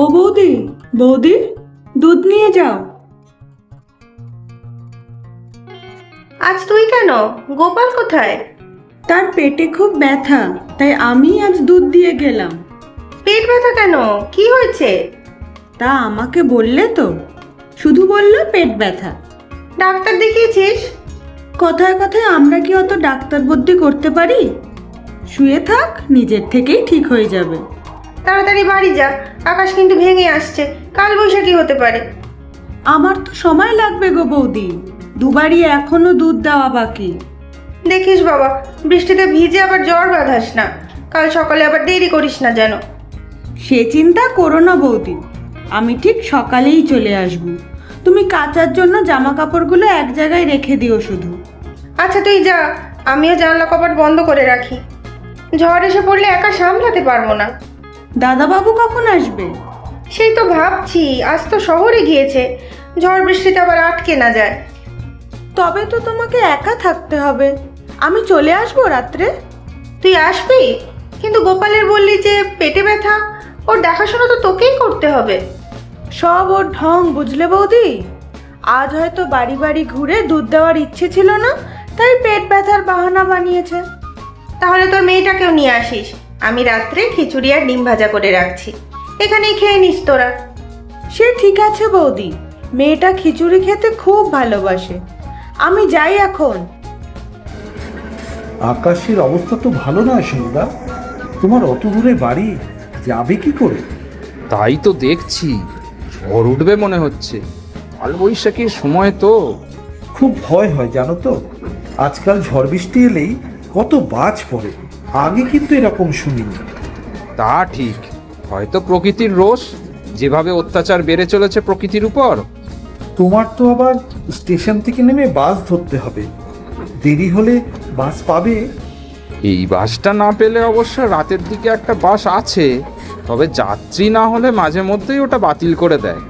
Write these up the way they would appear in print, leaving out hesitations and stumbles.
ও বৌদি, বৌদি, দুধ নিয়ে যাও। আজ তুই কেন? গোপাল কোথায়? তার পেটে খুব ব্যথা, তাই আমি আজ দুধ দিয়ে গেলাম। পেট ব্যথা কেন? কি হয়েছে? তা আমাকে বললে তো, শুধু বললো পেট ব্যথা। ডাক্তার দেখিয়েছিস? কথায় কথায় আমরা কি অত ডাক্তার বুদ্ধি করতে পারি? শুয়ে থাক, নিজের থেকেই ঠিক হয়ে যাবে। তাড়াতাড়ি বাড়ি যা, আকাশ কিন্তু ভেঙে আসছে, কাল বৈশাখী হতে পারে। আমার তো সময় লাগবে গো বৌদি, দুবারই এখনো দুধ দেওয়া বাকি। দেখিস বাবা, বৃষ্টিতে ভিজে আবার জ্বর বাঁধাস না, কাল সকালে আবার দেরি করিস না যেন। সে চিন্তা করো না বৌদি, আমি ঠিক সকালেই চলে আসব। তুমি কাচার জন্য জামা কাপড়গুলো এক জায়গায় রেখে দিও শুধু। আচ্ছা তুই যা, আমিও জানলা কপাট বন্ধ করে রাখি। ঝড় এসে পড়লে একা সামলাতে পারবো না। দাদাবাবু কখন আসবে? সেই তো ভাবছি, আজ তো শহরে গিয়েছে, ঝড় বৃষ্টিতে আবার আটকে না যায়। তবে তো তোমাকে একা থাকতে হবে। আমি চলে আসবো রাত্রে। তুই আসবি? কিন্তু গোপালের বললি যে পেটে ব্যথা, ওর দেখাশোনা তো তোকেই করতে হবে। সব ওর ঢং বুঝলে বৌদি। আজ হয়তো বাড়ি বাড়ি ঘুরে দুধ দেওয়ার ইচ্ছে ছিল না, তাই পেট ব্যথার বাহানা বানিয়েছে। তাহলে তোর মেয়েটাকেও নিয়ে আসিস, আমি রাত্রে খিচুড়ি আর ডিম ভাজা করে রাখছি, এখানেই খেয়ে নিস তোরা। সে ঠিক আছে বৌদি, মেয়েটা খিচুড়ি খেতে খুব ভালোবাসে। আমি যাই এখন। আকাশের অবস্থা তো ভালো নয় সমুদা, তোমার অত দূরে বাড়ি, যাবে কি করে? তাই তো দেখছি, ঝড় উঠবে মনে হচ্ছে, কাল বৈশাখীর সময় তো। খুব ভয় হয় জানো তো, আজকাল ঝড় বৃষ্টি এলেই কত বাজ পড়ে, আগে কিন্তু এরকম শুনিনি। তা ঠিক, হয়তো প্রকৃতির রোষ, যেভাবে অত্যাচার বেড়ে চলেছে প্রকৃতির উপর। তোমার তো আবার স্টেশন থেকে নেমে বাস ধরতে হবে, দেরি হলে বাস পাবে? এই বাসটা না পেলে অবশ্য রাতের দিকে একটা বাস আছে, তবে যাত্রী না হলে মাঝে মধ্যেই ওটা বাতিল করে দেয়,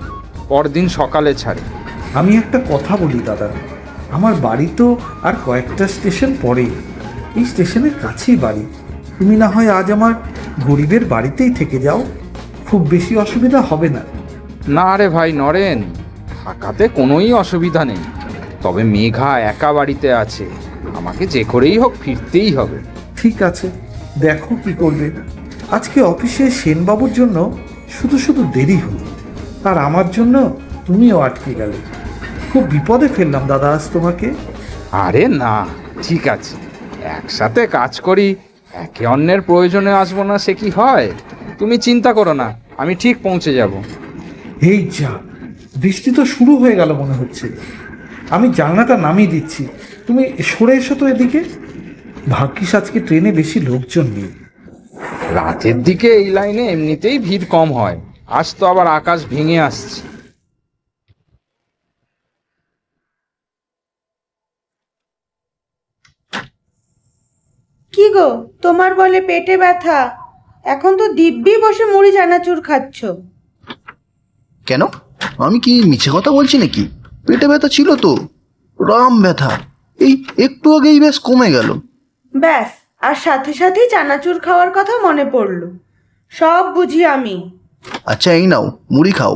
পরদিন সকালে ছাড়ে। আমি একটা কথা বলি দাদা, আমার বাড়ি তো আর কয়েকটা স্টেশন পরেই, এই স্টেশনের কাছেই বাড়ি। তুমি না হয় আজ আমার গরিবের বাড়িতেই থেকে যাও, খুব বেশি অসুবিধা হবে না। না রে ভাই নরেন, থাকাতে কোনোই অসুবিধা নেই, তবে মেঘা একা বাড়িতে আছে, আমাকে যে করেই হোক ফিরতেই হবে। ঠিক আছে, দেখো কি করবে। আজকে অফিসে সেনবাবুর জন্য শুধু শুধু দেরি হলো, আর আমার জন্য তুমিও আটকে গেলে। খুব বিপদে ফেললাম দাদা আজ তোমাকে। আরে না, ঠিক আছে, একসাথে কাজ করি, একে অন্যের প্রয়োজনে আসবো না সে কি হয়? তুমি চিন্তা করো না, আমি ঠিক পৌঁছে যাব। এই যা, বৃষ্টি তো শুরু হয়ে গেল মনে হচ্ছে। আমি জানলাটা নামিয়ে দিচ্ছি, তুমি সরে এসো তো এদিকে। ভাগ্যিস আজকে ট্রেনে বেশি লোকজন নেই। রাতের দিকে এই লাইনে এমনিতেই ভিড় কম হয়, আজ তো আবার আকাশ ভেঙে আসছে। কি গো, তোমার বলে পেটে ব্যথা, এখন তো দিব্যি বসে মুড়ি চানাচুর খাচ্ছ। কেন? আমি কি মিছে কথা বলছি নাকি? পেটে ব্যথা ছিল তো, রাম ব্যথা, এই একটু আগেই বেশ কমে গেল। ব্যাস, আর সাথে সাথেই চানাচুর খাওয়ার কথা মনে পড়লো। সব বুঝি আমি। আচ্ছা এই নাও, মুড়ি খাও।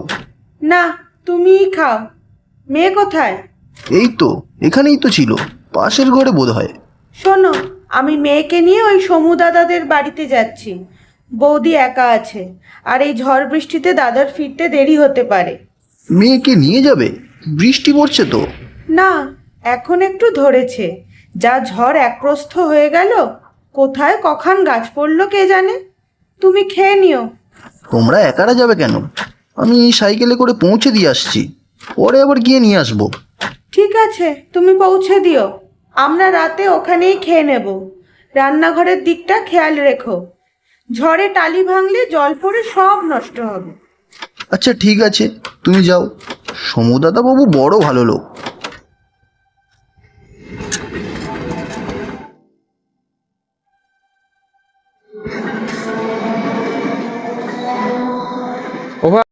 না, তুমিই খাও। মেয়ে কোথায়? এই তো এখানেই তো ছিল, পাশের ঘরে বোধ হয়। শোনো, আমি মেয়েকে নিয়ে ওই সমু দাদাদের বাড়িতে যাচ্ছি। বৌদি একা আছে, আর এই ঝড় বৃষ্টিতে দাদার ফিরতে দেরি হতে পারে। মেয়েকে নিয়ে যাবে? বৃষ্টি পড়ছে তো। না, এখন একটু ধরেছে, যা ঝড় একপ্রস্থ হয়ে গেল, কোথায় কখন গাছ পড়লো কে জানে। তুমি খেয়ে নিও। তোমরা একারা যাবে কেন? আমি সাইকেলে করে পৌঁছে দিয়ে আসছি, পরে আবার গিয়ে নিয়ে আসবো। ঠিক আছে, তুমি পৌঁছে দিও, আমরা রাতে ওখানেই খেয়ে নেব। রান্নাঘরের দিকটা খেয়াল রেখো, ঝড়ে টালি ভাঙলে জল পড়ে সব নষ্ট হবে। আচ্ছা ঠিক আছে, তুমি যাও। সমুদাদা বাবু বড় ভালো লোক,